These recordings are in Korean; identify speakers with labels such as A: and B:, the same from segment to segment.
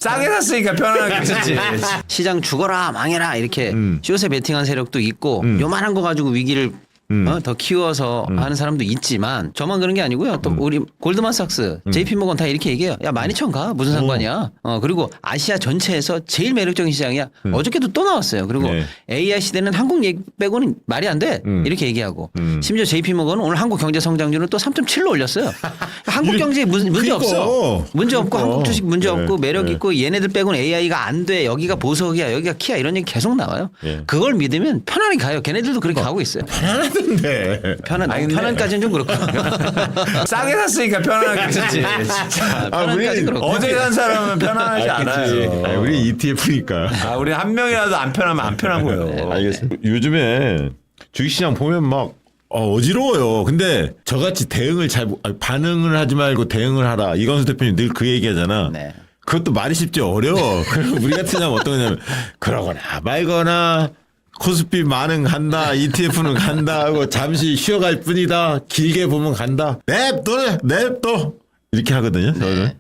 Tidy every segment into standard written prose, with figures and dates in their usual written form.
A: 싸게 샀으니까 편안하게 썼지.
B: 시장 죽어라 망해라 이렇게 숏에 베팅한 세력도 있고 요만한 거 가지고 위기를 더 키워서 하는 사람도 있지만 저만 그런 게 아니고요. 또 우리 골드만삭스, JP모건 다 이렇게 얘기해요. 야 12,000 가 무슨 상관이야. 그리고 아시아 전체에서 제일 매력적인 시장이야. 어저께도 또 나왔어요. 그리고
A: 네.
B: AI 시대는 한국 얘기 빼고는 말이 안 돼. 이렇게 얘기하고 심지어 JP모건은 오늘 한국 경제 성장률을 또 3.7로 올렸어요. 한국 경제에 문제 없어. 문제 없고 한국 주식 문제 없고 매력 있고 얘네들 빼고는 AI가 안 돼. 여기가 보석이야. 여기가 키야. 이런 얘기 계속 나와요. 그걸 믿으면 편안히 가요. 걔네들도 그렇게 가고 있어요.
C: 편안하던데.
B: 편안까지는 좀 그렇고.
A: 싸게 샀으니까 편안하게 썼지.
B: 편안까지 그렇고.
A: 어제 산 사람은 편안하지 않아요.
C: 우리 ETF니까.
A: 우리 한 명이라도 안 편하면 안 편한 거예요.
C: 알겠습니다. 요즘에 주식시장 보면 막 어지러워요. 근데 저같이 반응을 하지 말고 대응을 하라. 이건수 대표님 늘 그 얘기하잖아.
B: 네.
C: 그것도 말이 쉽지 어려워. 그럼 우리 같은 사람 어떤 거냐면 그러거나 말거나 코스피 반응한다. ETF는 간다 하고 잠시 쉬어갈 뿐이다. 길게 보면 간다. 냅둬 이렇게 하거든요. 저는.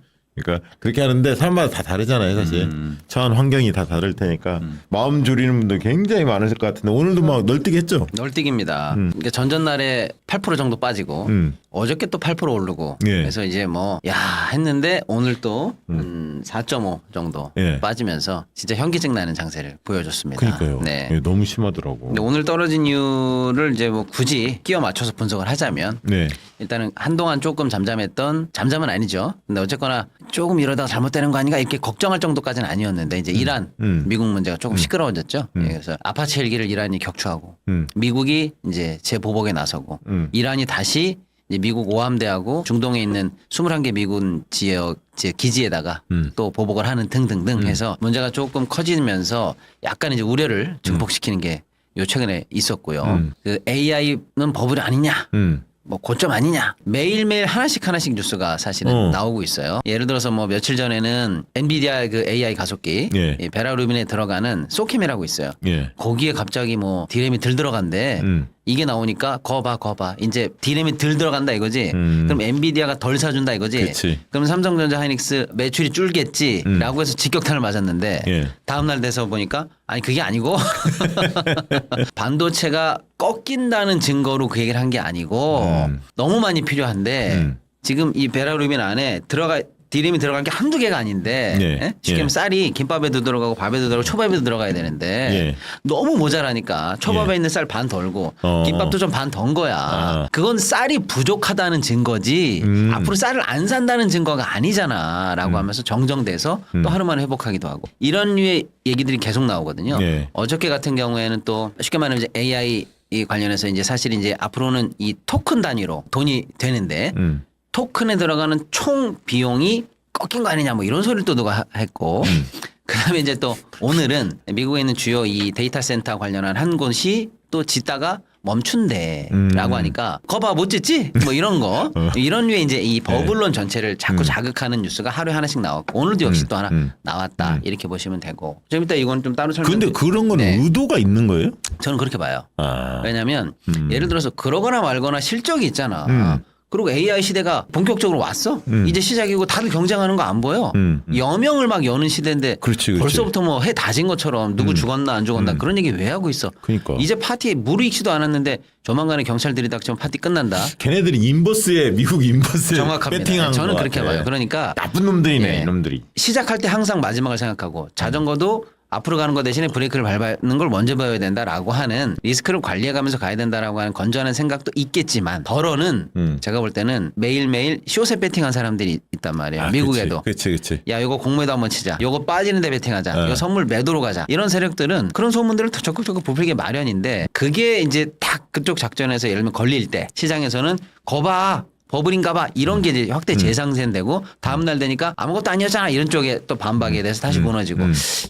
C: 그러니까 그렇게 하는데 사람마다 다 다르잖아요, 사실. 처한 환경이 다 다를 테니까 마음 졸이는 분들 굉장히 많으실 것 같은데 오늘도 막 널뛰기 했죠.
B: 널뛰기입니다. 그러니까 전전날에 8% 정도 빠지고 어저께 또 8% 오르고
C: 예.
B: 그래서 이제 뭐 야 했는데 오늘 또 4.5 정도
C: 예.
B: 빠지면서 진짜 현기증 나는 장세를 보여줬습니다.
C: 그러니까요.
B: 네.
C: 예, 너무 심하더라고.
B: 근데 오늘 떨어진 이유를 이제 뭐 굳이 끼워 맞춰서 분석을 하자면
C: 네.
B: 일단은 한동안 조금 잠잠은 아니죠. 근데 어쨌거나 조금 이러다가 잘못되는 거 아닌가 이렇게 걱정할 정도까지는 아니었는데 이제 이란 미국 문제가 조금 시끄러워졌죠. 예, 그래서 아파치 헬기를 이란이 격추하고 미국이 이제 재보복에 나서고 이란이 다시 이제 미국 오함대하고 중동에 있는 21개 미군 지역 기지에다가 또 보복을 하는 등등등 해서 문제가 조금 커지면서 약간 이제 우려를 증폭시키는 게 요 최근에 있었고요. 그 AI는 버블이 아니냐. 뭐 고점 아니냐 매일매일 하나씩 뉴스가 사실은 나오고 있어요. 예를 들어서 뭐 며칠 전에는 엔비디아 그 AI 가속기
C: 예.
B: 이 베라 루빈에 들어가는 소캠이라고 있어요.
C: 예.
B: 거기에 갑자기 뭐 디램이 들 들어간대. 이게 나오니까 거봐 이제 디램이 들 들어간다 이거지. 그럼 엔비디아가 덜 사준다 이거지.
C: 그치.
B: 그럼 삼성전자 하이닉스 매출이 줄겠지라고 해서 직격탄을 맞았는데
C: 예.
B: 다음날 돼서 보니까 아니 그게 아니고 반도체가 꺾인다는 증거로 그 얘기를 한 게 아니고 너무 많이 필요한데 지금 이 베라 루빈 안에 디램이 들어간 게 한두 개가 아닌데
C: 예.
B: 예? 쉽게 하면 쌀이 김밥에도 들어가고 밥에도 들어가고 초밥에도 들어가야 되는데
C: 예.
B: 너무 모자라니까 초밥에
C: 예.
B: 있는 쌀 반 덜고
C: 어.
B: 김밥도 좀 반 던 거야.
C: 아.
B: 그건 쌀이 부족하다는 증거지 앞으로 쌀을 안 산다는 증거가 아니잖아 라고 하면서 정정돼서 또 하루 만에 회복하기도 하고 이런 류의 얘기들이 계속 나오거든요.
C: 예.
B: 어저께 같은 경우에는 또 쉽게 말하면 이제 AI 이 관련해서 이제 사실 이제 앞으로는 이 토큰 단위로 돈이 되는데 토큰에 들어가는 총 비용이 꺾인 거 아니냐 뭐 이런 소리를 또 누가 했고 그다음에 이제 또 오늘은 미국에 있는 주요 이 데이터 센터 관련한 한 곳이 또 짓다가 멈춘대라고 하니까 거봐 못 짓지? 뭐 이런 거 이런 류의 이제 이 버블론 전체를 자꾸 자극하는 뉴스가 하루에 하나씩 나왔고 오늘도 역시 또 하나 나왔다 이렇게 보시면 되고 좀 이따 이건 좀 따로 설명.
C: 근데 그런 거는
B: 네.
C: 의도가 있는 거예요?
B: 저는 그렇게 봐요.
C: 아.
B: 왜냐하면 예를 들어서 그러거나 말거나 실적이 있잖아. 그리고 AI 시대가 본격적으로 왔어. 이제 시작이고 다들 경쟁하는 거 안 보여. 여명을 막 여는 시대인데
C: 그렇지.
B: 벌써부터 뭐 해 다진 것처럼 누구 죽었나 안 죽었나 그런 얘기 왜 하고 있어.
C: 그러니까.
B: 이제 파티에 무르익지도 않았는데 조만간에 경찰 들이닥치면 파티 끝난다.
C: 걔네들이 미국 인버스에
B: 정확합니다.
C: 배팅한
B: 저는
C: 것
B: 그렇게
C: 같아.
B: 봐요. 그러니까
C: 나쁜 놈들이네,
B: 예.
C: 이놈들이.
B: 시작할 때 항상 마지막을 생각하고 자전거도 앞으로 가는 거 대신에 브레이크를 밟는 걸 먼저 배워야 된다라고 하는 리스크를 관리해가면서 가야 된다라고 하는 건전한 생각도 있겠지만 덜어는 제가 볼 때는 매일매일 숏에 배팅한 사람들이 있단 말이에요.
C: 아,
B: 미국에도.
C: 그치.
B: 야 이거 공매도 한번 치자. 이거 빠지는데 배팅하자. 이거 선물 매도로 가자. 이런 세력들은 그런 소문들을 더 적극적으로 부풀리게 마련인데 그게 이제 딱 그쪽 작전에서 예를 들면 걸릴 때 시장에서는 거봐. 버블인가 봐 이런 게 이제 확대 재상생되고 다음날 되니까 아무것도 아니었잖아 이런 쪽에 또 반박에 대해서 다시 무너지고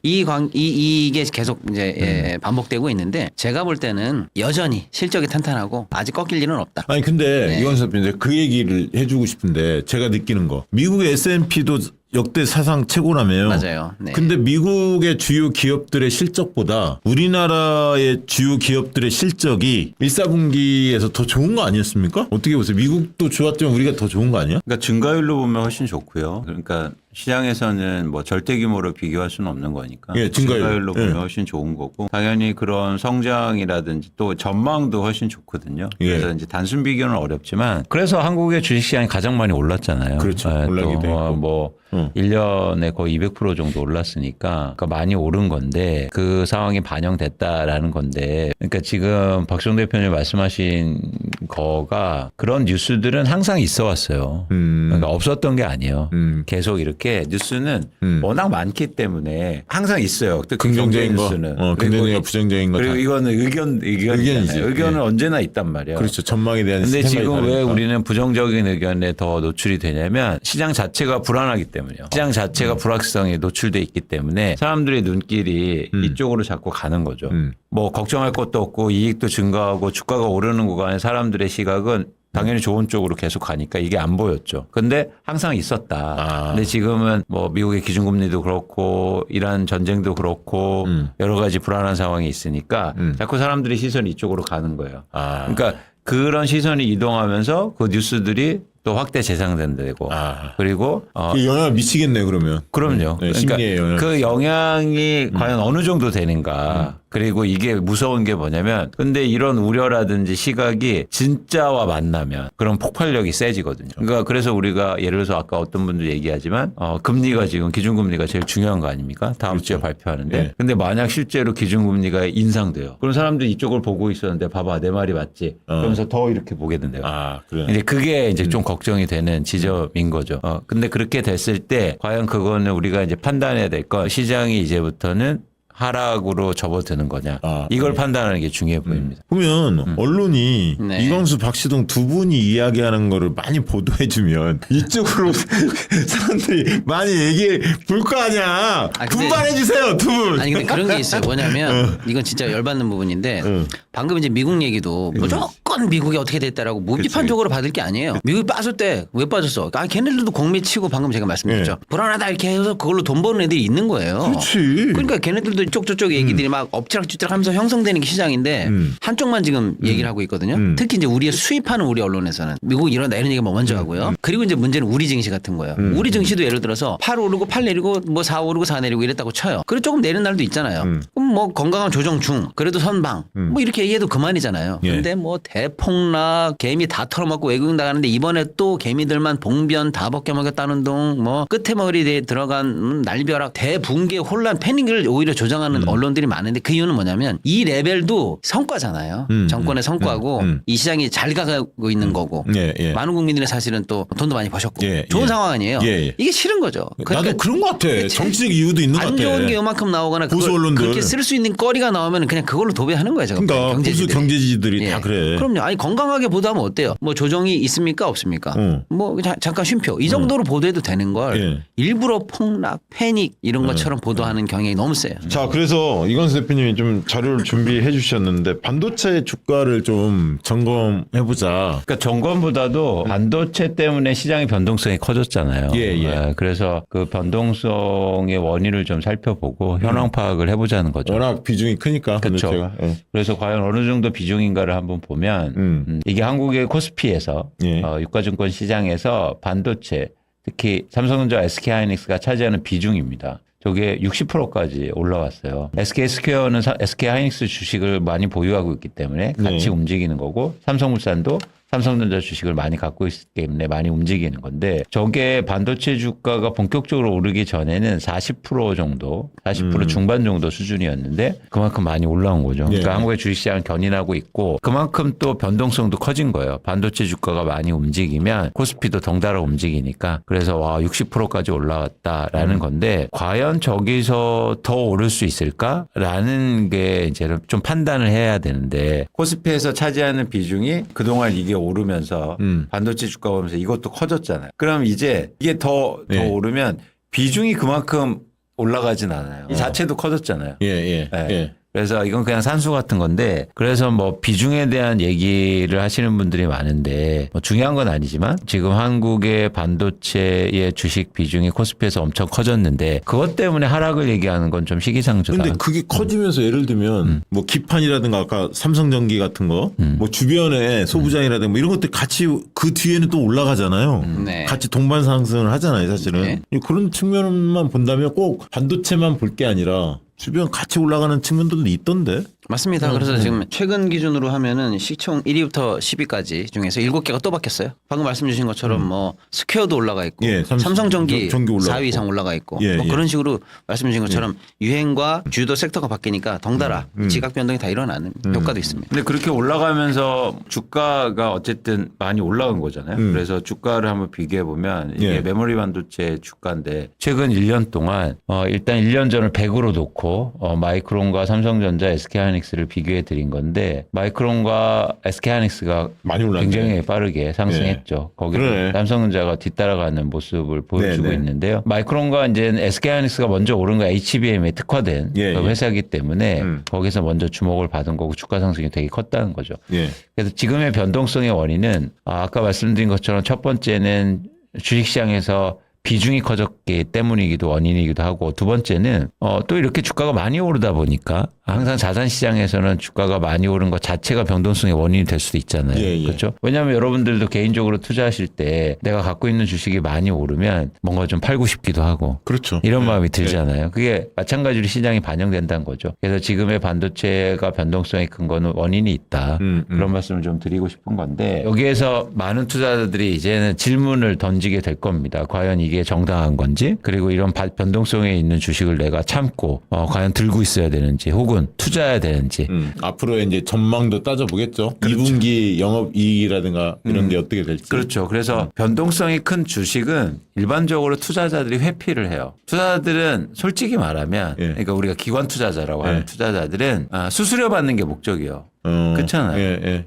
B: 이게 계속 이제 반복되고 있는데 제가 볼 때는 여전히 실적이 탄탄하고 아직 꺾일 일은 없다.
C: 아니 근데
B: 네.
C: 이건 선생님 그 얘기를 해주고 싶은데 제가 느끼는 거 미국의 S&P도 역대 사상 최고라며요.
B: 맞아요. 네.
C: 근데 미국의 주요 기업들의 실적보다 우리나라의 주요 기업들의 실적이 1사분기에서 더 좋은 거 아니었습니까? 어떻게 보세요? 미국도 좋았지만 우리가 더 좋은 거 아니야?
A: 그러니까 증가율로 보면 훨씬 좋고요. 그러니까 시장에서는 뭐 절대 규모로 비교할 수는 없는 거니까
C: 예, 증가율.
A: 증가율로 보면 훨씬 좋은 거고 당연히 그런 성장이라든지 또 전망도 훨씬 좋거든요.
C: 예.
A: 그래서 이제 단순 비교는 어렵지만 그래서 한국의 주식시장이 가장 많이 올랐잖아요.
C: 그렇죠. 올라기도 했고.
A: 뭐 1년에 거의 200% 정도 올랐으니까 그러니까 많이 오른 건데 그 상황이 반영됐다라는 건데 그러니까 지금 박정 대표님 말씀하신 거가 그런 뉴스들은 항상 있어 왔어요. 그러니까 없었던 게 아니에요. 계속 이렇게 뉴스는 워낙 많기 때문에 항상 있어요. 또
C: 긍정적인 거,
A: 뉴스는.
C: 긍정적인 부정적인 거.
A: 그리고
C: 다.
A: 이거는 의견이잖아요.
C: 의견이지.
A: 의견은
C: 예.
A: 언제나 있단 말이에요.
C: 그렇죠. 전망에 대한
A: 근데
C: 생각이
A: 지금 왜
C: 다르니까.
A: 우리는 부정적인 의견에 더 노출이 되냐면 시장 자체가 불안하기 때문이요. 시장 자체가 불확실성에 노출돼 있기 때문에 사람들의 눈길이 이쪽으로 자꾸 가는 거죠. 뭐 걱정할 것도 없고 이익도 증가하고 주가가 오르는 구간에 사람들의 시각은 당연히 좋은 쪽으로 계속 가니까 이게 안 보였죠. 근데 항상 있었다. 근데 지금은 뭐 미국의 기준금리도 그렇고 이란 전쟁도 그렇고 여러 가지 불안한 상황이 있으니까 자꾸 사람들의 시선이 이쪽으로 가는 거예요. 그러니까 그런 시선이 이동하면서 그 뉴스들이 또 확대 재생된다고. 그리고
C: 그 영향을 미치겠네 그러면.
A: 그럼요.
C: 네,
A: 그러니까
C: 심리에 영향을.
A: 그 영향이 과연 어느 정도 되는가. 그리고 이게 무서운 게 뭐냐면 근데 이런 우려라든지 시각이 진짜와 만나면 그런 폭발력이 세지거든요. 그러니까 그래서 우리가 예를 들어서 아까 어떤 분들 얘기하지만 금리가 지금 기준금리가 제일 중요한 거 아닙니까? 다음
C: 그렇죠.
A: 주에 발표하는데.
C: 네.
A: 근데 만약 실제로 기준금리가 인상돼요. 그럼 사람들이 이쪽을 보고 있었는데 봐봐 내 말이 맞지. 그러면서 더 이렇게 보게 된대요.
C: 그래.
A: 이제 그게 이제 좀 걱정이 되는 지점인 거죠. 근데 그렇게 됐을 때 과연 그거는 우리가 이제 판단해야 될 건 시장이 이제부터는 하락으로 접어드는 거냐. 이걸 판단하는 게 중요해 보입니다.
C: 보면 언론이
B: 네.
C: 이광수 박시동 두 분이 이야기하는 거를 많이 보도해주면 이쪽으로 사람들이 많이 얘기해 볼 거 아니야.
B: 근데-
C: 분발해주세요 두 분.
B: 아니 근데 그런 게 있어요. 뭐냐면 이건 진짜 열받는 부분인데 방금 이제 미국 얘기도 무조건 미국이 어떻게 됐다라고 무비판적으로 받을 게 아니에요. 미국이 빠졌대. 왜 빠졌어? 걔네들도 공미 치고 방금 제가 말씀드렸죠. 불안하다 이렇게 해서 그걸로 돈 버는 애들이 있는 거예요.
C: 그렇지.
B: 그러니까 걔네들도 이쪽 저쪽 얘기들이 막 엎치락뒤치락 하면서 형성되는 게 시장인데 한쪽만 지금 얘기를 하고 있거든요. 특히 이제 우리의 수입하는 우리 언론에서는 미국 이런다 이런 얘기 뭐 먼저 하고요. 그리고 이제 문제는 우리 증시 같은 거예요. 우리 증시도 예를 들어서 8 오르고 8 내리고 뭐 4 오르고 4 내리고 이랬다고 쳐요. 그리고 조금 내리는 날도 있잖아요. 그럼 뭐 건강한 조정 중 그래도 선방 뭐 이렇게 얘기해도 그만이잖아요.
C: 예.
B: 근데 뭐 대폭락 개미 다 털어먹고 외국인 나가는데 이번에 또 개미들만 봉변 다 벗겨먹였다는 둥 뭐 끝에 머리에 들어간 날벼락 대붕괴 혼란 패닉을 오히려 조장하는 언론들이 많은데 그 이유는 뭐냐면 이 레벨도 성과잖아요. 정권의 성과고 이 시장이 잘 가고 있는 거고
C: 예, 예.
B: 많은 국민들이 사실은 또 돈도 많이 버셨고
C: 예,
B: 좋은
C: 예.
B: 상황 아니에요.
C: 예, 예.
B: 이게 싫은 거죠.
C: 나도 그런 것 같아. 정치적 이유도 있는 것
B: 안
C: 같아.
B: 좋은 게 요만큼 나오거나
C: 보수
B: 그걸
C: 언론들.
B: 그렇게 쓸 수 있는 거리가 나오면 그냥 그걸로 도배하는 거예요. 제가
C: 그러니까 보수
B: 경제지들이.
C: 경제지들이
B: 예.
C: 다 그래.
B: 그럼요. 아니 건강하게 보도하면 어때요? 뭐 조정이 있습니까 없습니까? 뭐 잠깐 쉼표 이 정도로 보도해도 되는 걸
C: 예.
B: 일부러 폭락, 패닉 이런 것처럼 보도하는 경향이 너무 세요.
C: 자, 그래서 이광수 대표님이 좀 자료를 준비해 주셨는데 반도체 주가를 좀 점검해 보자.
A: 그러니까 점검보다도 반도체 때문에 시장의 변동성이 커졌잖아요.
C: 예, 예.
A: 그래서 그 변동성의 원인을 좀 살펴보고 현황 파악을 해보자는 거죠.
C: 워낙 비중이 크니까
A: 그렇죠.
C: 반도체가. 예.
A: 그래서 과연 어느 정도 비중인가를 한번 보면 이게 한국의 코스피에서
C: 예.
A: 유가증권 시장에서 반도체 특히 삼성전자, SK하이닉스가 차지하는 비중입니다. 저게 60%까지 올라왔어요. SK스퀘어는 SK하이닉스 주식을 많이 보유하고 있기 때문에 같이
C: 네.
A: 움직이는 거고 삼성물산도 삼성전자 주식을 많이 갖고 있기 때문에 많이 움직이는 건데 저게 반도체 주가가 본격적으로 오르기 전에는 40% 정도, 40% 중반 정도 수준이었는데 그만큼 많이 올라온 거죠. 그러니까
C: 예.
A: 한국의 주식시장은 견인하고 있고 그만큼 또 변동성도 커진 거예요. 반도체 주가가 많이 움직이면 코스피도 덩달아 움직이니까 그래서 와 60%까지 올라왔다라는 건데 과연 저기서 더 오를 수 있을까라는 게 이제 좀 판단을 해야 되는데 코스피에서 차지하는 비중이 그동안 이게 오르면서 반도체 주가 오르면서 이것도 커졌잖아요. 그럼 이제 이게 더
C: 네.
A: 오르면 비중이 그만큼 올라가진 않아요. 이 자체도 커졌잖아요.
C: 예, 예.
A: 네.
C: 예.
A: 그래서 이건 그냥 산수 같은 건데 그래서 뭐 비중에 대한 얘기를 하시는 분들이 많은데 뭐 중요한 건 아니지만 지금 한국의 반도체의 주식 비중이 코스피에서 엄청 커졌는데 그것 때문에 하락을 얘기하는 건 좀 시기상조다.
C: 근데 그게 커지면서 예를 들면 뭐 기판이라든가 아까 삼성전기 같은 거 뭐 주변에 소부장이라든가 뭐 이런 것들 같이 그 뒤에는 또 올라가잖아요.
B: 네.
C: 같이 동반 상승을 하잖아요, 사실은.
B: 네.
C: 그런 측면만 본다면 꼭 반도체만 볼 게 아니라 주변 같이 올라가는 측면들도 있던데.
B: 맞습니다. 그래서 지금 최근 기준으로 하면은 시총 1위부터 10위까지 중에서 7개가 또 바뀌었어요. 방금 말씀 주신 것처럼 뭐 스퀘어도 올라가 있고
C: 예,
B: 삼성전기
C: 전기 올라가고.
B: 4위 이상 올라가 있고
C: 예,
B: 뭐
C: 예.
B: 그런 식으로 말씀 주신 것처럼 유행과 주도 섹터가 바뀌니까 덩달아 지각 변동이 다 일어나는 효과도 있습니다.
A: 근데 그렇게 올라가면서 주가가 어쨌든 많이 올라간 거잖아요. 그래서 주가를 한번 비교해 보면 이게
C: 예.
A: 메모리 반도체 주가인데 최근 1년 동안 일단 1년 전을 100으로 놓고 마이크론과 삼성전자, SK하이닉스를 비교해 드린 건데 마이크론과 SK하이닉스가
C: 많이 올랐네.
A: 굉장히 빠르게 상승했죠. 거기
C: 그러네.
A: 삼성전자가 뒤따라가는 모습을 보여주고
C: 네.
A: 있는데요. 마이크론과 이제 SK하이닉스가 먼저 오른 거 HBM에 특화된
C: 예,
A: 그
C: 예.
A: 회사이기 때문에 거기서 먼저 주목을 받은 거고 주가 상승이 되게 컸다는 거죠.
C: 예.
A: 그래서 지금의 변동성의 원인은 아까 말씀드린 것처럼 첫 번째는 주식시장에서 비중이 커졌기 때문이기도 원인이기도 하고 두 번째는 또 이렇게 주가가 많이 오르다 보니까 항상 자산 시장에서는 주가가 많이 오른 것 자체가 변동성의 원인이 될 수도 있잖아요.
C: 예, 예.
A: 그렇죠? 왜냐하면 여러분들도 개인적으로 투자하실 때 내가 갖고 있는 주식이 많이 오르면 뭔가 좀 팔고 싶기도 하고
C: 그렇죠.
A: 이런 마음이 들잖아요. 그게 마찬가지로 시장이 반영된다는 거죠. 그래서 지금의 반도체가 변동성이 큰 거는 원인이 있다. 그런 말씀을 좀 드리고 싶은 건데 여기에서 많은 투자자들이 이제는 질문을 던지게 될 겁니다. 과연 이게 정당한 건지 그리고 이런 변동성에 있는 주식을 내가 참고 과연 들고 있어야 되는지 혹은 투자해야 되는지
C: 앞으로의 이제 전망도 따져보겠죠. 2분기 영업이익이라든가 이런 게 어떻게 될지.
A: 그렇죠. 그래서 변동성이 큰 주식은 일반적으로 투자자들이 회피를 해요. 투자자들은 솔직히 말하면
C: 예.
A: 그러니까 우리가 기관 투자자라고 하는
C: 예.
A: 투자자들은 수수료 받는 게 목적이에요. 그렇잖아요.
C: 예.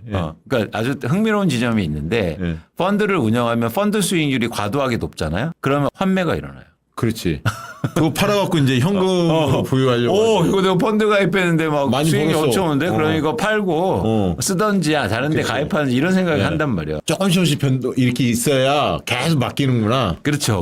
A: 그러니까 아주 흥미로운 지점이 있는데
C: 예.
A: 펀드를 운영하면 펀드 수익률이 과도하게 높잖아요. 그러면 환매가 일어나요.
C: 그렇지. 그거 팔아갖고 이제 현금으로 보유하려고.
A: 이거 내가 펀드 가입했는데 막
C: 많이
A: 수익이
C: 벌었어.
A: 엄청 오는데 그럼 이거 팔고 쓰던지 다른 데
C: 그치.
A: 가입하는지 이런 생각을
C: 예.
A: 한단 말이에요.
C: 조금씩 변동 이렇게 있어야 계속 맡기는구나.
A: 그렇죠.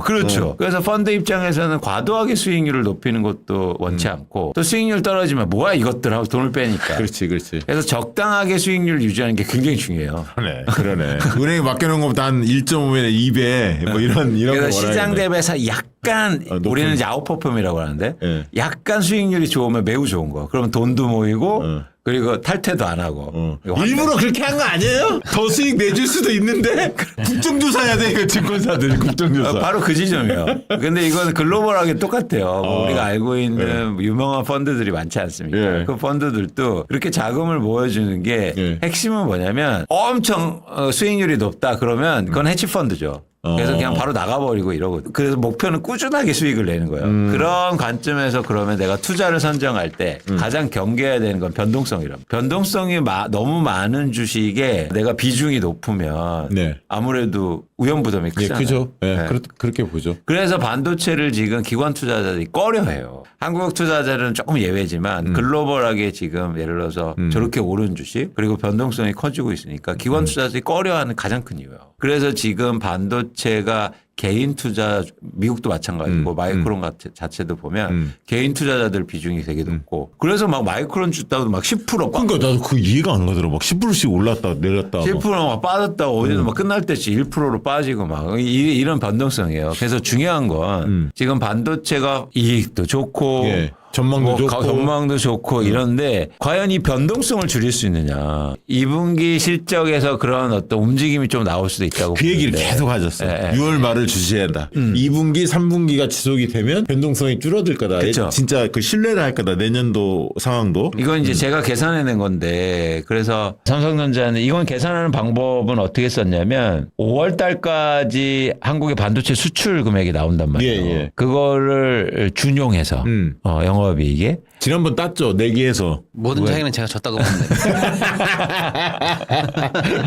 A: 그래서 펀드 입장에서는 과도하게 수익률을 높이는 것도 원치 않고 또 수익률 떨어지면 뭐야 이것들 하고 돈을 빼니까.
C: 그렇지.
A: 그래서 적당하게 수익률을 유지하는 게 굉장히 중요해요.
C: 그러네. 은행에 맡겨놓은 것보다 한 1.5에 2배 뭐 이런
A: 그래서
C: 거
A: 시장
C: 원하겠네.
A: 대비해서 약간
C: 높은-
A: 우리는 이제 아웃퍼폼이라고 하는데
C: 예.
A: 약간 수익률이 좋으면 매우 좋은 거. 그러면 돈도 모이고 그리고 탈퇴도 안 하고. 이거
C: 일부러 그렇게 한 거 아니에요? 더 수익 내줄 수도 있는데 국정조사 해야 돼 이거 증권사들 국정조사.
A: 바로 그 지점이에요. 근데 이건 글로벌하게 똑같아요. 뭐 우리가 알고 있는 유명한 펀드들이 많지 않습니까?
C: 예.
A: 그 펀드들도 그렇게 자금을 모여주는 게
C: 예.
A: 핵심은 뭐냐면 엄청 수익률이 높다 그러면 그건 해치펀드죠. 그래서 그냥 바로 나가버리고 이러고. 그래서 목표는 꾸준하게 수익을 내는 거예요. 그런 관점에서 그러면 내가 투자를 선정할 때 가장 경계해야 되는 건 변동성이랍니다. 변동성이 너무 많은 주식에 내가 비중이 높으면
C: 네.
A: 아무래도 위험부담이
C: 예,
A: 크잖아요.
C: 그죠. 예,
A: 네.
C: 그렇게 보죠.
A: 그래서 반도체를 지금 기관 투자자들이 꺼려해요. 한국 투자자들은 조금 예외지만 글로벌하게 지금 예를 들어서 저렇게 오른 주식 그리고 변동성이 커지고 있으니까 기관 투자자들이 꺼려하는 가장 큰 이유예요. 그래서 지금 반도체가 개인 투자 미국도 마찬가지고 마이크론 자체도 보면 개인 투자자들 비중이 되게 높고 그래서 막 마이크론 주다도 막 10%
C: 그러니까 나도 그 이해가 안 가더라. 막 10%씩 올랐다 내렸다.
A: 10%막 빠졌다 어디서 막 끝날 때씩 1%로 빠지고 막 이런 변동성이에요. 그래서 중요한 건 지금 반도체가 이익도 좋고
C: 예. 전망도 좋고.
A: 전망도 좋고 이런데 과연 이 변동성을 줄일 수 있느냐. 2분기 실적에서 그런 어떤 움직임이 좀 나올 수도 있다고
C: 그 얘기를
A: 보는데.
C: 계속 하셨어.
A: 예, 예.
C: 6월 말을 주시해야 한다. 2분기, 3분기가 지속이 되면 변동성이 줄어들 거다.
A: 그쵸.
C: 진짜 그 신뢰를 할 거다. 내년도 상황도.
A: 이건 이제 제가 계산해낸 건데 그래서 삼성전자는 이건 계산하는 방법은 어떻게 썼냐면 5월 달까지 한국의 반도체 수출 금액이 나온단 말이에요.
C: 예, 예.
A: 그거를 준용해서 영업 영업이익에.
C: 지난번 땄죠 내기에서.
B: 모든 차이는 제가 졌다고 보면 됩니다.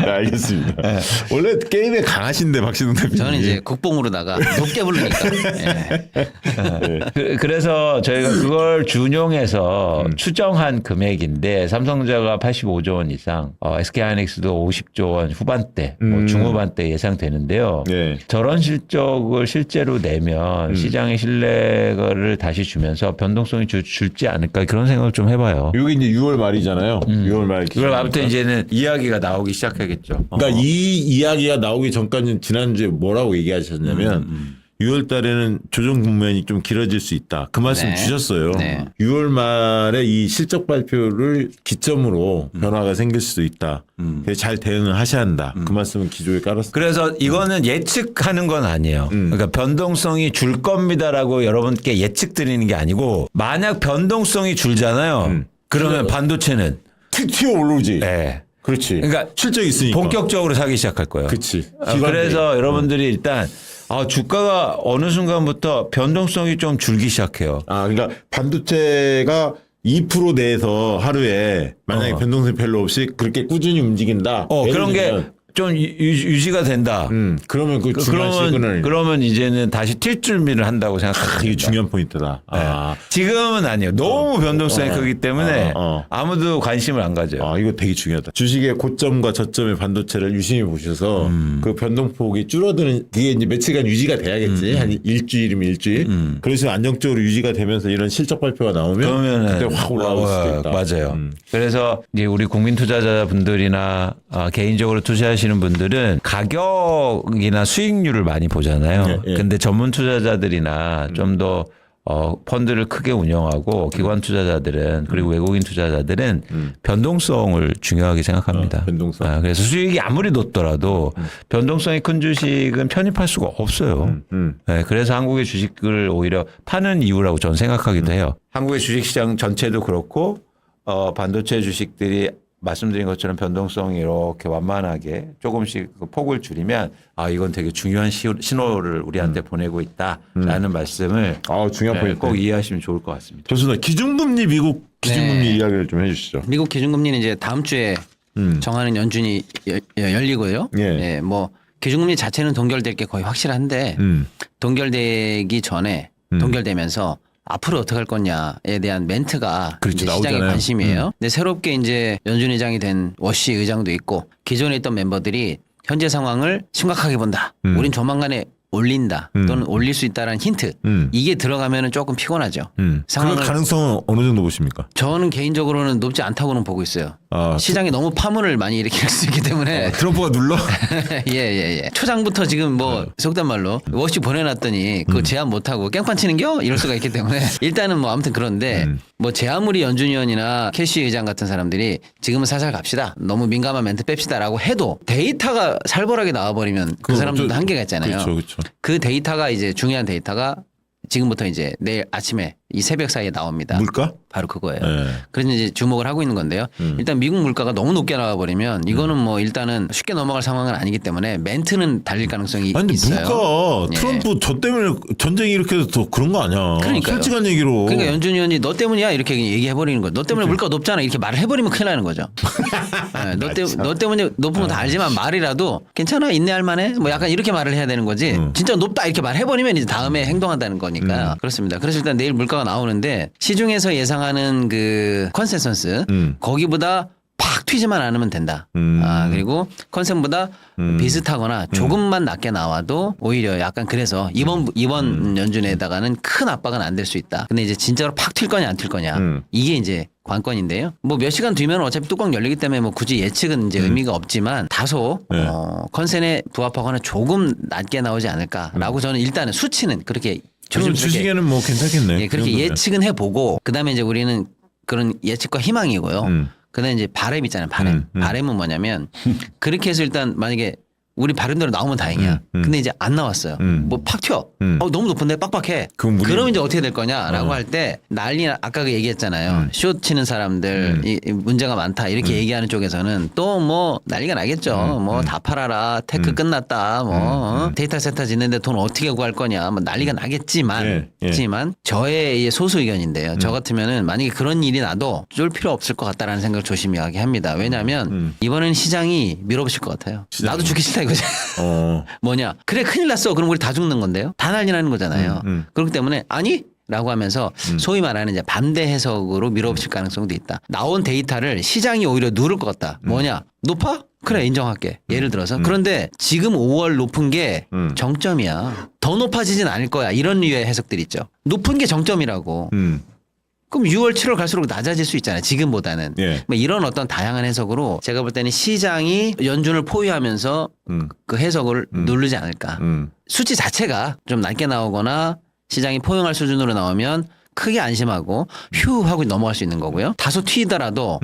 C: 네, 알겠습니다. 원래 게임에 강하신데 박신웅 대표님.
B: 저는 이제 국뽕으로다가 높게 부르니까. 예.
A: 그래서 저희가 그걸 준용해서 추정한 금액인데 삼성전자가 85조 원 이상, SK하이닉스도 50조 원 후반대, 뭐 중후반대 예상되는데요.
C: 네.
A: 저런 실적을 실제로 내면 시장의 신뢰를 다시 주면서 변동성이 줄지 않을까 그런 생각을 좀 해봐요.
C: 여기 이제 6월 말이잖아요. 6월 말.
A: 그걸 아무튼 이제는 이야기가 나오기 시작하겠죠.
C: 그러니까 이 이야기가 나오기 전까지는 지난주에 뭐라고 얘기하셨냐면 6월 달에는 조정 국면이 좀 길어질 수 있다. 그 말씀
B: 네.
C: 주셨어요.
B: 네.
C: 6월 말에 이 실적 발표를 기점으로 변화가 생길 수도 있다. 그래서 잘 대응을 하셔야 한다. 그 말씀은 기조에 깔았습니다.
A: 그래서 이거는 예측하는 건 아니에요. 그러니까 변동성이 줄 겁니다라고 여러분께 예측 드리는 게 아니고 만약 변동성이 줄잖아요. 그러면 반도체는
C: 툭 튀어 오르지.
A: 네.
C: 그렇지.
A: 그러니까
C: 실적이 있으니까.
A: 본격적으로 사기 시작할 거예요.
C: 그렇지.
A: 그래서 여러분들이 일단 주가가 어느 순간부터 변동성이 좀 줄기 시작해요.
C: 그러니까 반도체가 2% 내에서 하루에 만약에 변동성이 별로 없이 그렇게 꾸준히 움직인다.
A: 그런 게 좀 유지가 된다.
C: 그러면 그 중요한 시그널.
A: 그러면 이제는 다시 틸줄미를 한다고 생각합니다.
C: 이게 중요한 포인트다.
A: 지금은 아니에요. 너무 변동성이 크기 때문에 아무도 관심을 안 가져요.
C: 이거 되게 중요하다. 주식의 고점과 저점의 반도체를 유심히 보셔서 그 변동폭이 줄어드는 그게 이제 며칠간 유지가 돼야겠지. 한 일주일이면 일주일. 그래서 안정적으로 유지가 되면서 이런 실적 발표가 나오면
A: 그러면은
C: 그때 확 올라올 수도 있다.
A: 맞아요. 그래서 이제 우리 국민 투자자분들이나 개인적으로 투자하시는 분들은 가격이나 수익률을 많이 보잖아요.
C: 예.
A: 근데 전문 투자자들이나 좀 더 펀드를 크게 운영하고 기관 투자자들은 그리고 외국인 투자자들은 변동성을 중요하게 생각합니다.
C: 변동성.
A: 그래서 수익이 아무리 높더라도 변동성이 큰 주식은 편입할 수가 없어요. 네, 그래서 한국의 주식을 오히려 파는 이유라고 저는 생각하기도 해요. 한국의 주식시장 전체도 그렇고 반도체 주식들이 말씀드린 것처럼 변동성이 이렇게 완만하게 조금씩 그 폭을 줄이면 이건 되게 중요한 신호를 우리한테 보내고 있다라는 말씀을
C: 중요한 포인트.
A: 꼭 이해하시면 좋을 것 같습니다.
C: 좋습니다. 기준금리 미국 기준금리 이야기를 좀 해주시죠.
B: 미국 기준금리는 이제 다음 주에 정하는 연준이 열리고요.
C: 예.
B: 뭐 기준금리 자체는 동결될 게 거의 확실한데 동결되기 전에 동결되면서 앞으로 어떻게 할 거냐에 대한 멘트가
C: 그렇죠,
B: 이제 시장의
C: 나오잖아요.
B: 관심이에요. 근데 새롭게 이제 연준 의장이 된 워시 의장도 있고 기존에 있던 멤버들이 현재 상황을 심각하게 본다. 우린 조만간에 올린다 또는 올릴 수 있다라는 힌트 이게 들어가면은 조금 피곤하죠.
C: 그럴 가능성은 어느 정도 보십니까?
B: 저는 개인적으로는 높지 않다고는 보고 있어요. 시장이 너무 파문을 많이 일으킬 수 있기 때문에
C: 트럼프가 눌러?
B: 예. 초장부터 지금 뭐 속된 말로 워시 보내놨더니 그거 제한 못하고 깽판 치는겨? 이럴 수가 있기 때문에 일단은 뭐 아무튼 그런데 뭐 제 아무리 연준위원이나 캐시 의장 같은 사람들이 지금은 살살 갑시다. 너무 민감한 멘트 뺍시다라고 해도 데이터가 살벌하게 나와버리면 그 사람들도 한계가 있잖아요.
C: 그렇죠.
B: 그 데이터가 이제 중요한 데이터가 지금부터 이제 내일 아침에 이 새벽 사이에 나옵니다.
C: 물가?
B: 바로 그거예요.
C: 네.
B: 그래서 이제 주목을 하고 있는 건데요. 일단 미국 물가가 너무 높게 나와버리면 이거는 뭐 일단은 쉽게 넘어갈 상황은 아니기 때문에 멘트는 달릴 가능성이
C: 아니 근데
B: 있어요.
C: 물가
B: 예.
C: 트럼프 저 때문에 전쟁이 이렇게 해서 더 그런 거 아니야.
B: 그러니까요.
C: 솔직한 얘기로.
B: 그러니까 연준 의원이 너 때문이야 이렇게 얘기해버리는 거예요. 너 때문에 물가 높잖아 이렇게 말을 해버리면 큰일 나는 거죠. 네, 너 때문에 높은 건 다 알지만 말이라도 괜찮아 인내할 만해 뭐 약간 이렇게 말을 해야 되는 거지. 진짜 높다 이렇게 말해버리면 이제 다음에 행동한다는 거니까 그렇습니다. 그래서 일단 내일 물가가 나오는데 시중에서 예상하는 그 컨센서스 거기보다 팍 튀지만 않으면 된다. 그리고 컨센보다 비슷하거나 조금만 낮게 나와도 오히려 약간 그래서 이번 연준에다가는 큰 압박은 안 될 수 있다. 근데 이제 진짜로 팍 튈 거냐 안 튈 거냐 이게 이제 관건인데요. 뭐 몇 시간 뒤면 어차피 뚜껑 열리기 때문에 뭐 굳이 예측은 이제 의미가 없지만 다소
C: 네.
B: 컨센에 부합하거나 조금 낮게 나오지 않을까라고 저는 일단은 수치는 그렇게
C: 요즘 주식에는 뭐 괜찮겠네.
B: 예, 그렇게 예측은 해보고 그다음에 이제 우리는 그런 예측과 희망이고요. 그다음에 이제 바램 있잖아요. 바램. 바램은 뭐냐면 그렇게 해서 일단 만약에 우리 바른대로 나오면 다행이야. 근데 이제 안 나왔어요. 뭐 팍 튀어. 너무 높은데 빡빡해. 그럼 이제 어떻게 될 거냐라고 할 때 난리 아까 그 얘기했잖아요. 숏 치는 사람들 이 문제가 많다 이렇게 얘기하는 쪽에서는 또 뭐 난리가 나겠죠. 뭐 다 팔아라. 테크 끝났다. 뭐 데이터 센터 짓는데 돈 어떻게 구할 거냐. 뭐 난리가 나겠지만 하지만 저의 소수 의견인데요. 저 같으면은 만약에 그런 일이 나도 쫄 필요 없을 것 같다라는 생각을 조심하게 합니다. 왜냐하면 이번에는 시장이 밀어붙일 것 같아요. 나도 죽기 싫다 이거지. 뭐냐? 그래 큰일 났어. 그럼 우리 다 죽는 건데요. 다 난리 나는 거잖아요. 그렇기 때문에 아니? 라고 하면서 소위 말하는 이제 반대 해석으로 밀어붙일 가능성도 있다. 나온 데이터를 시장이 오히려 누를 것 같다. 뭐냐? 높아? 그래 인정할게. 예를 들어서 그런데 지금 5월 높은 게 정점이야. 더 높아지진 않을 거야. 이런 류의 해석들이 있죠. 높은 게 정점이라고. 그럼 6월, 7월 갈수록 낮아질 수 있잖아요. 지금보다는. 뭐 이런 어떤 다양한 해석으로 제가 볼 때는 시장이 연준을 포위하면서 그 해석을 누르지 않을까. 수치 자체가 좀 낮게 나오거나 시장이 포용할 수준으로 나오면 크게 안심하고 휴 하고 넘어갈 수 있는 거고요. 다소 튀더라도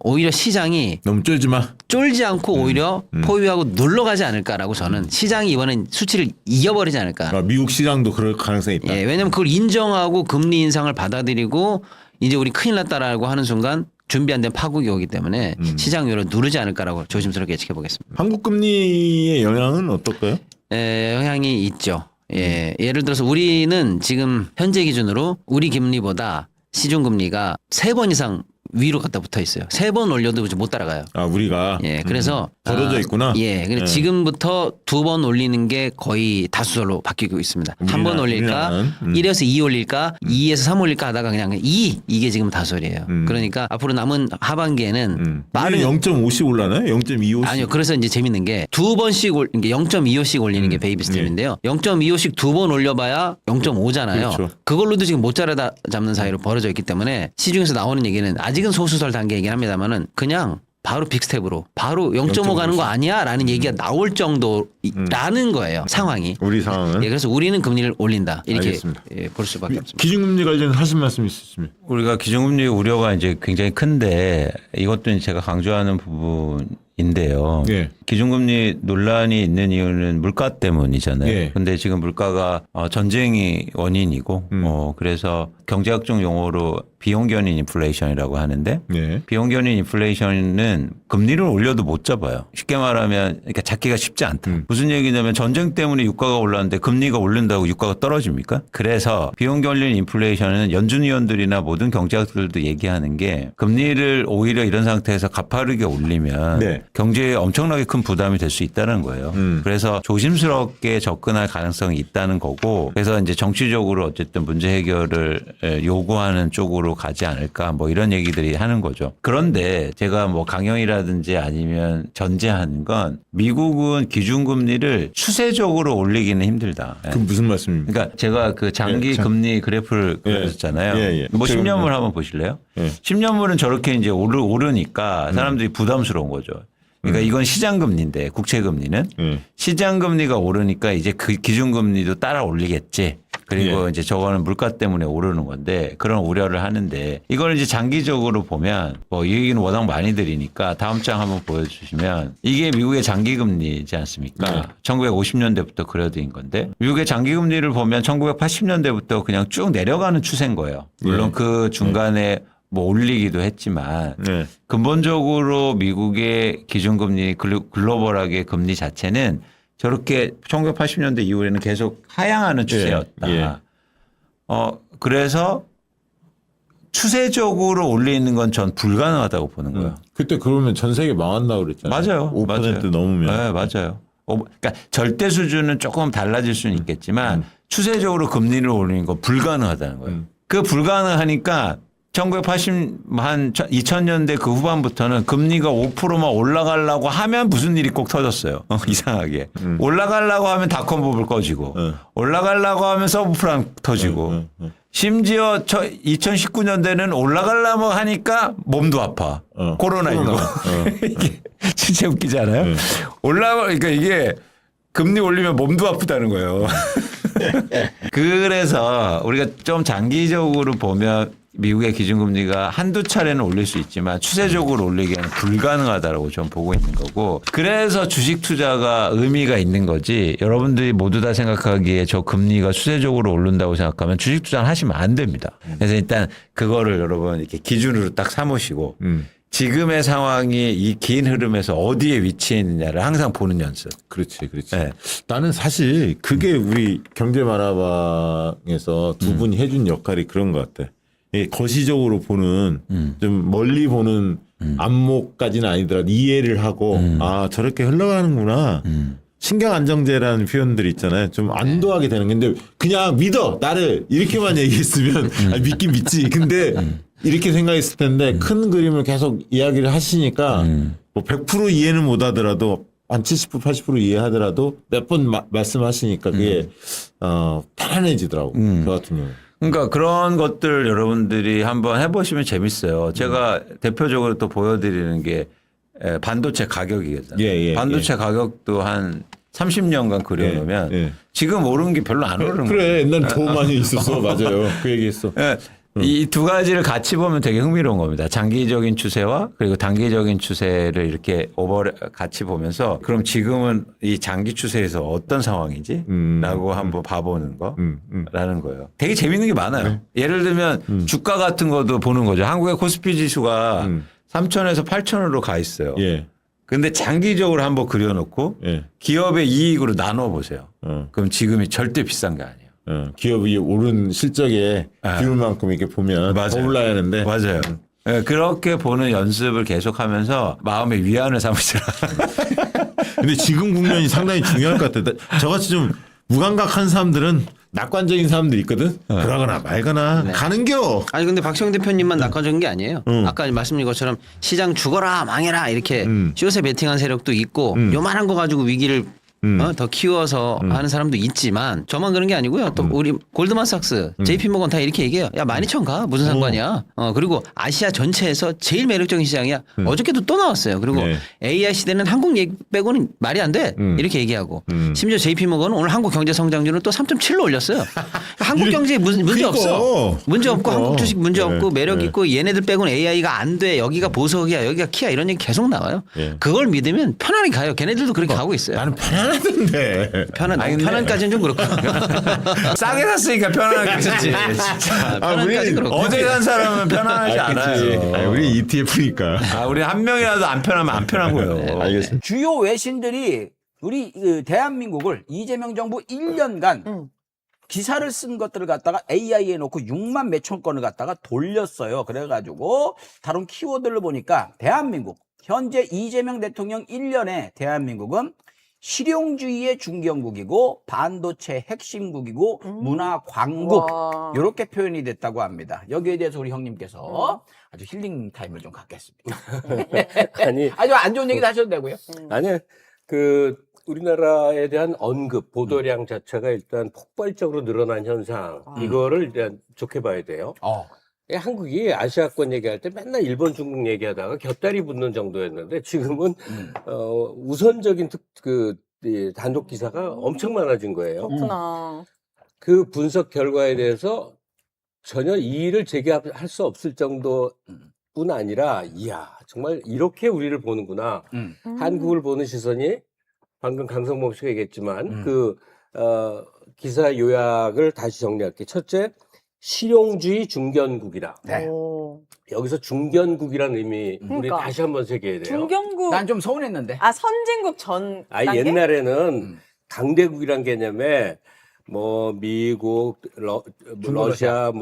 B: 오히려 시장이
C: 너무 쫄지 마.
B: 쫄지 않고 오히려 포위하고 눌러가지 않을까라고 저는 시장이 이번엔 수치를 이겨버리지 않을까.
C: 아, 미국 시장도 그럴 가능성이 있다.
B: 예, 왜냐하면 그걸 인정하고 금리 인상을 받아들이고 이제 우리 큰일 났다라고 하는 순간 준비 안 된 파국이 오기 때문에 시장 위로 누르지 않을까라고 조심스럽게 예측해 보겠습니다.
C: 한국 금리의 영향은 어떨까요?
B: 영향이 있죠. 예, 예를 들어서 우리는 지금 현재 기준으로 우리 금리보다 시중 금리가 3번 이상 위로 갖다 붙어 있어요. 3번 올려도 못 따라가요.
C: 아 우리가
B: 예, 그래서
C: 벌어져 있구나.
B: 예, 근데 지금부터 2번 올리는 게 거의 다수설로 바뀌고 있습니다. 한 번 올릴까, 1에서 2 올릴까, 2에서 3 올릴까 하다가 그냥 2 이게 지금 다수설이에요. 그러니까 앞으로 남은 하반기에는
C: 빠른 0.5씩 올라나요? 0.25씩?
B: 아니요. 그래서 이제 재밌는 게 2번씩 0.25씩 올리는 게 베이비 스텝인데요. 0.25씩 2번 올려봐야 0.5잖아요.
C: 그렇죠.
B: 그걸로도 지금 못 잡는 사이로 벌어져 있기 때문에 시중에서 나오는 얘기는 아직은 소수설 단계이긴 합니다만은 그냥 바로 빅스텝으로 바로 0.5 가는 거 아니야? 라는 얘기가 나올 정도라는 거예요. 상황이.
C: 우리 상황은?
B: 예, 그래서 우리는 금리를 올린다. 이렇게
C: 알겠습니다.
B: 예, 볼 수밖에 없습니다.
C: 기준금리 관련 하신 말씀 있으시면.
A: 우리가 기준금리 우려가 이제 굉장히 큰데 이것도 제가 강조하는 부분인데요.
C: 예.
A: 기준금리 논란이 있는 이유는 물가 때문이잖아요.
C: 예.
A: 근데 지금 물가가 전쟁이 원인이고 그래서 경제학적 용어로 비용견인 인플레이션이라고 하는데
C: 예.
A: 비용견인 인플레이션은 금리를 올려도 못 잡아요. 쉽게 말하면 그러니까 잡기가 쉽지 않다. 무슨 얘기냐면 전쟁 때문에 유가가 올랐는데 금리가 오른다고 유가가 떨어집니까? 그래서 비용견인 인플레이션은 연준위원들이나 모든 경제학들도 얘기하는 게 금리를 오히려 이런 상태에서 가파르게 올리면
C: 네.
A: 경제에 엄청나게 큰 부담이 될 수 있다는 거예요. 그래서 조심스럽게 접근할 가능성이 있다는 거고 그래서 이제 정치적으로 어쨌든 문제 해결을 요구하는 쪽으로 가지 않을까 뭐 이런 얘기들이 하는 거죠. 그런데 제가 뭐 강연이라든지 아니면 전제하는 건 미국은 기준금리를 추세적으로 올리기는 힘들다.
C: 그 무슨 말씀입니까?
A: 그러니까 제가 그 장기 금리 그래프를 그렸었잖아요.
C: 예.
A: 뭐 10년물 한번 보실래요? 10년물은 저렇게 이제 오르니까 사람들이 부담스러운 거죠. 그러니까 이건 시장금리인데 국채금리는 시장금리가 오르니까 이제 그 기준금리도 따라 올리겠지. 그리고 이제 저거는 물가 때문에 오르는 건데 그런 우려를 하는데 이걸 이제 장기적으로 보면 뭐 이 얘기는 워낙 많이 드리니까 다음 장 한번 보여주시면 이게 미국의 장기금리이지 않습니까? 1950년대부터 그려드린 건데 미국의 장기금리를 보면 1980년대부터 그냥 쭉 내려가는 추세인 거예요. 물론 그 중간에 뭐 올리기도 했지만 근본적으로 미국의 기준금리 글로벌하게 금리 자체는 저렇게 1980년대 이후에는 계속 하향하는 추세였다. 그래서 추세적으로 올리는 건 전 불가능하다고 보는 거예요.
C: 그때 그러면 전 세계 망한다고 그랬잖아요.
A: 맞아요.
C: 5%
A: 맞아요.
C: 넘으면.
A: 네, 맞아요. 그러니까 절대 수준은 조금 달라질 수는 있겠지만 추세적으로 금리를 올리는 건 불가능하다는 거예요. 그 불가능하니까 2000년대 그 후반부터는 금리가 5%만 올라가려고 하면 무슨 일이 꼭 터졌어요. 이상하게. 올라가려고 하면 닷컴법을 꺼지고 올라가려고 하면 서브프랑 터지고 심지어 2019년대는 올라가려고 하니까 몸도 아파. 코로나19. 이게 진짜 웃기지 않아요? 그러니까 이게 금리 올리면 몸도 아프다는 거예요. 그래서 우리가 좀 장기적으로 보면 미국의 기준금리가 한두 차례는 올릴 수 있지만 추세적으로 올리기에는 불가능하다라고 저는 보고 있는 거고 그래서 주식 투자가 의미가 있는 거지 여러분들이 모두 다 생각하기에 저 금리가 추세적으로 오른다고 생각하면 주식 투자는 하시면 안 됩니다. 그래서 일단 그거를 여러분 이렇게 기준으로 딱 삼으시고 지금의 상황이 이 긴 흐름에서 어디에 위치해 있느냐를 항상 보는 연습.
C: 그렇지, 그렇지.
A: 네.
C: 나는 사실 그게 우리 경제만화방에서 두 분이 해준 역할이 그런 것 같아. 이 거시적으로 보는 좀 멀리 보는 안목까지는 아니더라도 이해를 하고 아 저렇게 흘러가는구나. 신경 안정제라는 표현들 있잖아요. 좀 안도하게 되는 건데 그냥 믿어 나를 이렇게만 얘기했으면 아, 믿긴 믿지. 근데 이렇게 생각했을 텐데 큰 그림을 계속 이야기를 하시니까 뭐 100% 이해는 못하더라도 한 70% 80% 이해하더라도 몇 번 말씀하시니까 그게 편안해지더라고. 저 같은 경우.
A: 그러니까 그런 것들 여러분들이 한번 해보시면 재밌어요. 제가 대표적으로 또 보여드리는 게 반도체 가격이잖아요.
C: 예,
A: 반도체 가격도 한 30년간 그려놓으면
C: 예.
A: 지금 오른 게 별로 안 오르는 거예요.
C: 그래 옛날에 더 많이 있었어. 맞아요. 그 얘기했어.
A: 이 두 가지를 같이 보면 되게 흥미로운 겁니다. 장기적인 추세와 그리고 단기적인 추세를 이렇게 같이 보면서 그럼 지금은 이 장기 추세에서 어떤 상황이지? 라고 한번 봐보는 거라는 거예요. 되게 재밌는 게 많아요. 예를 들면 주가 같은 것도 보는 거죠. 한국의 코스피 지수가 3,000에서 8,000으로 가 있어요.
C: 예.
A: 근데 장기적으로 한번 그려놓고
C: 예.
A: 기업의 이익으로 나눠 보세요. 그럼 지금이 절대 비싼 게 아니에요.
C: 기업이 오른 실적에 비울 만큼 이렇게 보면
A: 맞아요.
C: 더 올라야 하는데.
A: 맞아요. 네, 그렇게 보는 연습을 계속하면서 마음의 위안을 삼으시라.
C: 근데 지금 국면이 상당히 중요할 것 같아. 저같이 좀 무감각한 사람들은 낙관적인 사람들이 있거든. 그러거나 말거나 가는겨.
B: 아니 근데 박시영 대표님만 낙관적인 게 아니에요. 아까 말씀드린 것처럼 시장 죽어라 망해라 이렇게 숏에 베팅한 세력도 있고 요만한 거 가지고 위기를 더 키워서 하는 사람도 있지만 저만 그런 게 아니고요. 또 우리 골드만삭스, JP모건 다 이렇게 얘기해요. 야 12,000 가 무슨 상관이야. 그리고 아시아 전체에서 제일 매력적인 시장이야. 어저께도 또 나왔어요. 그리고
C: 네.
B: AI 시대는 한국 얘기 빼고는 말이 안 돼. 이렇게 얘기하고 심지어 JP모건은 오늘 한국 경제 성장률을 또 3.7로 올렸어요. 한국 경제에 문제 없어. 문제 없고 한국 주식 문제 없고 매력 있고 얘네들 빼고는 AI가 안 돼. 여기가 보석이야. 여기가 키야. 이런 얘기 계속 나와요. 그걸 믿으면 편안히 가요. 걔네들도 그렇게 가고 있어요.
C: 나는 편안하던데.
B: 편안까지는 좀 그렇고.
A: 싸게 샀으니까 편안하게 샀지. 진짜.
B: 편안까지 그렇고.
A: 어제 산 사람은 편안하지 않아요.
C: 우리 ETF니까.
A: 우리 한 명이라도 안 편하면 안 편한 거예요.
C: 알겠습니다.
D: 주요 외신들이 우리 대한민국을 이재명 정부 1년간 기사를 쓴 것들을 갖다가 AI에 놓고 6만 몇천 건을 갖다가 돌렸어요. 그래가지고 다룬 키워드를 보니까 대한민국 현재 이재명 대통령 1년에 대한민국은 실용주의의 중견국이고 반도체 핵심국이고 문화 광국 이렇게 표현이 됐다고 합니다. 여기에 대해서 우리 형님께서 아주 힐링 타임을 좀 갖겠습니다.
E: 아니,
D: 아주 안 좋은 얘기도 하셔도 되고요.
E: 아니, 우리나라에 대한 언급, 보도량 자체가 일단 폭발적으로 늘어난 현상, 이거를 일단 좋게 봐야 돼요. 한국이 아시아권 얘기할 때 맨날 일본, 중국 얘기하다가 곁다리 붙는 정도였는데 지금은, 우선적인 이 단독 기사가 엄청 많아진 거예요.
F: 그렇구나.
E: 그 분석 결과에 대해서 전혀 이의를 제기할 수 없을 정도뿐 아니라, 이야, 정말 이렇게 우리를 보는구나. 한국을 보는 시선이 방금 강성범 씨가 얘기했지만 기사 요약을 다시 정리할게요. 첫째, 실용주의 중견국이다.
D: 네.
E: 여기서 중견국이라는 의미 우리
F: 그러니까.
E: 다시 한번 새겨야 돼요.
F: 중견국.
D: 난 좀 서운했는데.
F: 선진국 전 단계?
E: 옛날에는 강대국이란 개념에 뭐 미국, 러시아,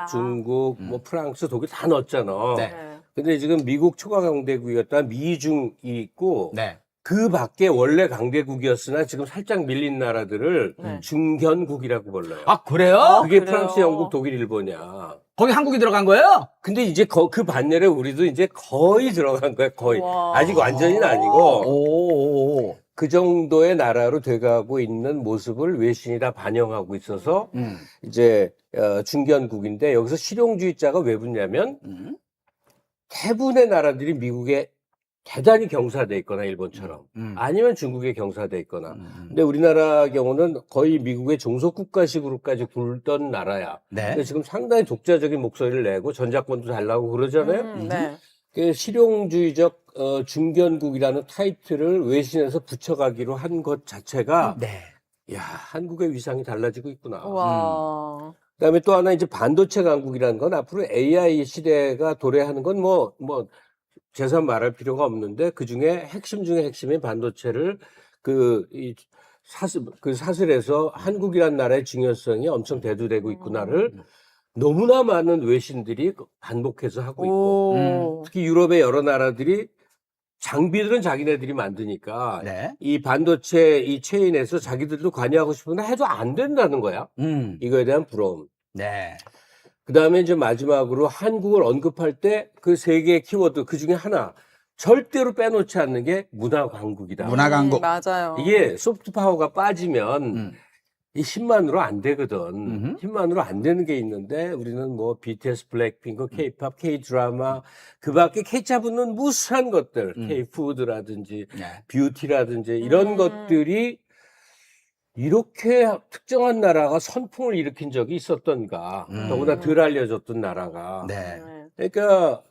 E: 중국, 프랑스, 독일 다 넣었잖아.
D: 네.
E: 근데 지금 미국 초과 강대국이었다 미중이 있고
D: 네.
E: 그 밖에 원래 강대국이었으나 지금 살짝 밀린 나라들을 중견국이라고 불러요.
D: 아, 그래요?
E: 그게
F: 그래요?
E: 프랑스, 영국, 독일, 일본이야.
D: 거기 한국이 들어간 거예요?
E: 근데 이제 그 반열에 우리도 이제 거의 들어간 거야, 거의.
F: 와.
E: 아직 완전히는 아니고
D: 오.
E: 그 정도의 나라로 돼가고 있는 모습을 외신이 다 반영하고 있어서 이제 중견국인데 여기서 실용주의자가 왜 붙냐면 대부분의 나라들이 미국의 대단히 경사돼 있거나 일본처럼 아니면 중국에 경사돼 있거나 근데 우리나라 경우는 거의 미국의 종속국가식으로까지 굴던 나라야.
D: 네.
E: 근데 지금 상당히 독자적인 목소리를 내고 전작권도 달라고 그러잖아요.
F: 네.
E: 그 실용주의적 중견국이라는 타이틀을 외신에서 붙여가기로 한 것 자체가
D: 네.
E: 야 한국의 위상이 달라지고 있구나.
F: 와.
E: 그다음에 또 하나 이제 반도체 강국이라는 건 앞으로 AI 시대가 도래하는 건 뭐 재산 말할 필요가 없는데 그 중에 핵심 중에 핵심인 반도체를 그 사슬에서 한국이란 나라의 중요성이 엄청 대두되고 있구나를 너무나 많은 외신들이 반복해서 하고 있고
F: 오.
E: 특히 유럽의 여러 나라들이 장비들은 자기네들이 만드니까
D: 네.
E: 이 반도체 이 체인에서 자기들도 관여하고 싶은데 해도 안 된다는 거야. 이거에 대한 부러움.
D: 네.
E: 그 다음에 이제 마지막으로 한국을 언급할 때 그 세 개의 키워드 그 중에 하나 절대로 빼놓지 않는 게 문화 강국이다.
D: 문화 강국.
F: 맞아요.
E: 이게 소프트 파워가 빠지면 이 힘만으로 안 되거든. 힘만으로 안 되는 게 있는데 우리는 뭐 BTS, 블랙핑크, K-팝, K-드라마 그 밖에 K 잡는 무수한 것들 K-푸드라든지
D: 네.
E: 뷰티라든지 이런 것들이 이렇게 특정한 나라가 선풍을 일으킨 적이 있었던가 더구나 덜 알려졌던 나라가
D: 네.
E: 그러니까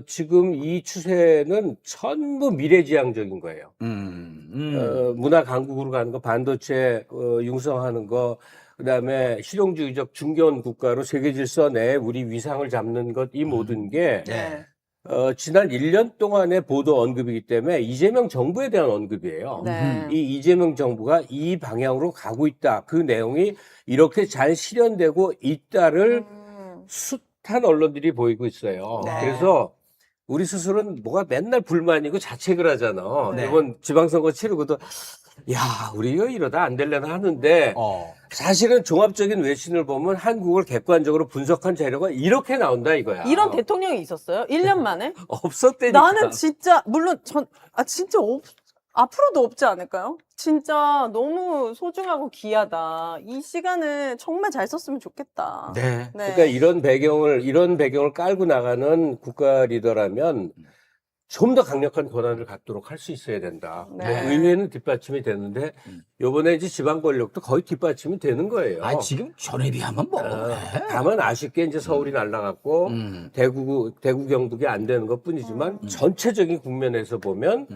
E: 지금 이 추세는 전부 미래지향적인 거예요. 문화 강국으로 가는 거, 반도체 융성하는 거, 그다음에 실용주의적 중견 국가로 세계 질서 내에 우리 위상을 잡는 것, 이 모든 게
D: 네.
E: 지난 1년 동안의 보도 언급이기 때문에 이재명 정부에 대한 언급이에요.
F: 네.
E: 이 이재명 정부가 이 방향으로 가고 있다. 그 내용이 이렇게 잘 실현되고 있다를 숱한 언론들이 보이고 있어요.
D: 네.
E: 그래서 우리 스스로는 뭐가 맨날 불만이고 자책을 하잖아.
D: 네.
E: 이번 지방선거 치르고도 야, 우리 이거 이러다 안 될려나 하는데 사실은 종합적인 외신을 보면 한국을 객관적으로 분석한 자료가 이렇게 나온다 이거야.
F: 이런 대통령이 있었어요? 1년 만에?
E: 없었다니까.
F: 나는 진짜 물론 진짜 앞으로도 없지 않을까요? 진짜 너무 소중하고 귀하다. 이 시간을 정말 잘 썼으면 좋겠다.
D: 네.
E: 그러니까 이런 배경을 깔고 나가는 국가 리더라면 좀 더 강력한 권한을 갖도록 할 수 있어야 된다.
F: 네.
E: 의회는 뒷받침이 되는데 요번에 이제 지방 권력도 거의 뒷받침이 되는 거예요.
D: 아, 지금 전에 비하면 뭐.
E: 다만 아쉽게 이제 서울이 날라갔고 대구 경북이 안 되는 것뿐이지만 전체적인 국면에서 보면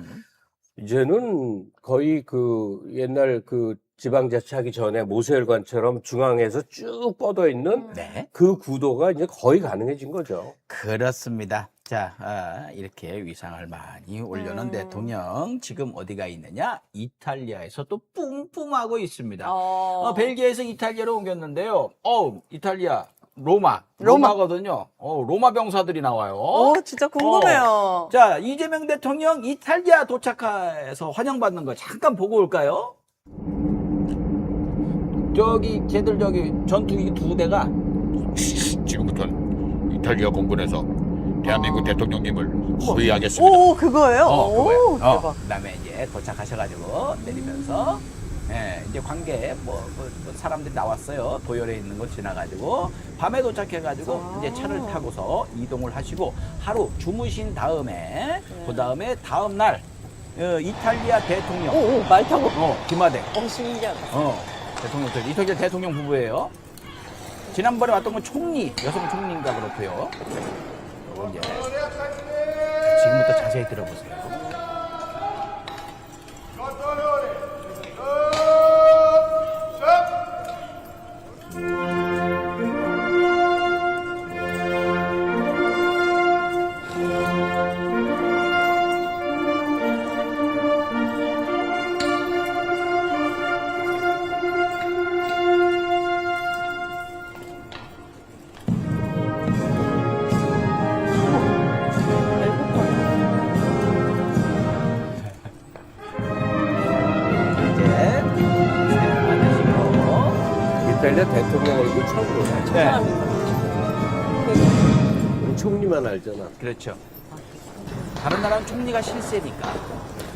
E: 이제는 거의 그 옛날 그 지방자치하기 전에 모세혈관처럼 중앙에서 쭉 뻗어 있는
D: 네.
E: 그 구도가 이제 거의 가능해진 거죠.
D: 그렇습니다. 자, 이렇게 위상을 많이 올려놓은 대통령 지금 어디가 있느냐? 이탈리아에서 또 뿜뿜하고 있습니다. 벨기에에서 이탈리아로 옮겼는데요. 이탈리아 로마거든요. 로마 병사들이 나와요.
F: 진짜 궁금해요.
D: 자, 이재명 대통령 이탈리아 도착해서 환영받는 거 잠깐 보고 올까요? 걔들 전투기 2대가
G: 지금부터는 이탈리아 공군에서 대한민국 대통령님을 호위하겠습니다.
F: 오, 그거예요?
D: 그거예요.
F: 대박.
D: 그다음에 이제 도착하셔가지고 내리면서 이제 관계 사람들이 나왔어요. 도열에 있는 거 지나가지고 밤에 도착해가지고 이제 차를 타고서 이동을 하시고 하루 주무신 다음에 그 다음에 다음 날 이탈리아 대통령
F: 말 타고.
D: 김하대
F: 신기하다.
D: 대통령들 이탈리아 대통령 부부예요. 지난번에 왔던 건 여성 총리인가 그렇고요. 이제 지금부터 자세히 들어보세요.
E: 이탈리아 대통령 얼굴 처음 보네.
D: 네.
E: 우리 총리만 알잖아.
D: 그렇죠. 다른 나라는 총리가 실세니까.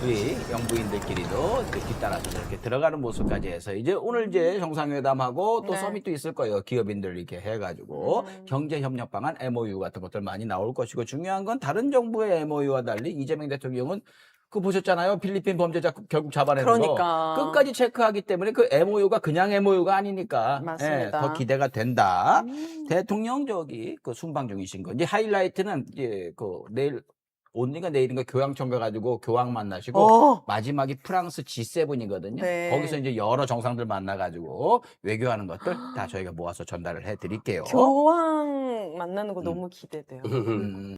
D: 우리 영부인들끼리도 이렇게 뒤따라서 이렇게 들어가는 모습까지 해서 이제 오늘 이제 정상회담하고 또
F: 네.
D: 서밋도 있을 거예요. 기업인들 이렇게 해가지고 경제협력 방안 MOU 같은 것들 많이 나올 것이고 중요한 건 다른 정부의 MOU와 달리 이재명 대통령은 그거 보셨잖아요. 필리핀 범죄자 결국 잡아내는
F: 그러니까.
D: 거 끝까지 체크하기 때문에 그 MOU가 그냥 MOU가 아니니까
F: 맞습니다.
D: 예, 더 기대가 된다. 대통령 저기 그 순방 중이신 거 이제 하이라이트는 이제 그 내일 오늘인가 내일인가 교황청 가가지고 교황 만나시고
F: 어.
D: 마지막이 프랑스 G7이거든요.
F: 네.
D: 거기서 이제 여러 정상들 만나가지고 외교하는 것들 다 저희가 모아서 전달을 해드릴게요.
F: 교황 만나는 거 너무 기대돼요.
D: 음.